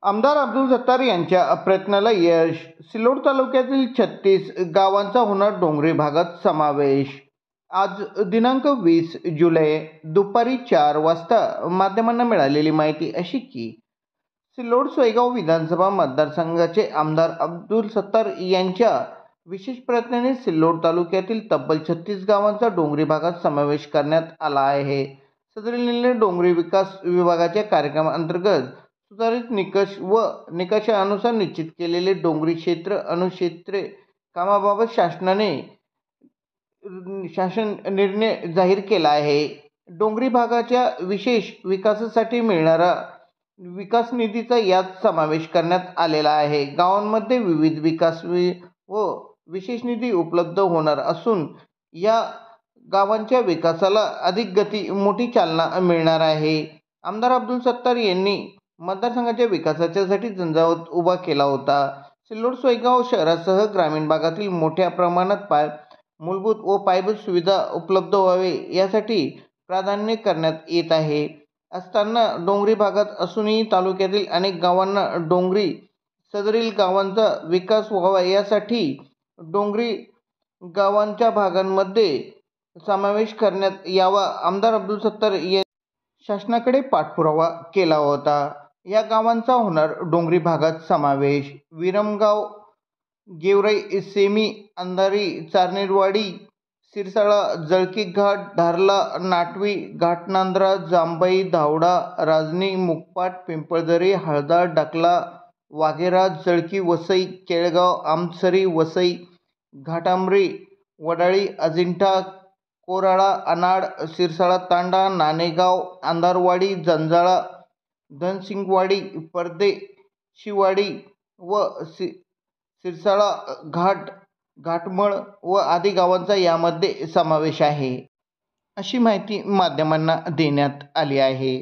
आमदार अब्दुल सत्तार यांच्या प्रयत्नाला यश. सिल्लोड तालुक्यातील 36 गावांचा होणार डोंगरी भागात समावेश. आज दिनांक 20 जुलै दुपारी 4 वाजता माध्यमांना मिळालेली माहिती अशी की सिल्लोड सोयगाव विधानसभा मतदारसंघाचे आमदार अब्दुल सत्तार यांच्या विशेष प्रयत्नाने सिल्लोड तालुक्यातील तब्बल 36 गावांचा डोंगरी भागात समावेश करण्यात आला आहे. सदरील निर्णय डोंगरी विकास विभागाच्या कार्यक्रमांतर्गत सुधारित निकष व निकषानुसार निश्चित केलेले डोंगरी क्षेत्र अनुक्षेत्रे कामाबाबत शासन निर्णय जाहीर केला आहे. डोंगरी भागाच्या विशेष विकासासाठी मिळणारा विकास निधीचा यात समावेश करण्यात आलेला आहे. गावांमध्ये विविध विकास व विशेष निधी उपलब्ध होणार असून या गावांच्या विकासाला अधिक गती मोठी चालना मिळणार आहे. आमदार अब्दुल सत्तार यांनी मतदारसंघाच्या विकासासाठी झंझावात उभा केला होता. सिल्लोड सोयगाव शहरासह ग्रामीण भागातील मोठ्या प्रमाणात मूलभूत व पायाभूत सुविधा उपलब्ध व्हावे यासाठी प्राधान्य करण्यात येत आहे. असताना डोंगरी भागात असूनही तालुक्यातील अनेक गावांना सदरील गावांचा विकास व्हावा यासाठी डोंगरी गावांच्या भागांमध्ये समावेश करण्यात यावा. आमदार अब्दुल सत्तार यांनी शासनाकडे पाठपुरावा केला होता. या गावांचा होणार डोंगरी भागात समावेश. विरमगाव, गेवराई, सेमी, अंधारी, चारनेरवाडी, सिरसाळा, जळकी घाट, धारला, नाटवी, घाटनांद्रा, जांभई, धावडा, राजनी, मुकपाट, पिंपळदरी, हळदा, डकला, वाघेरा, जळकी, वसई, केळगाव, आमसरी, वसई, घाटांबरी, वडाळी, अजिंठा, कोराळा, अनाड, सिरसाळा तांडा, नाणेगाव, अंधारवाडी, जंजाळा, धनसिंगवाडी, परदेशीवाडी व सिरसाळा घाट, घाटमळ व आदी गावांचा यामध्ये समावेश आहे, अशी माहिती माध्यमांना देण्यात आली आहे.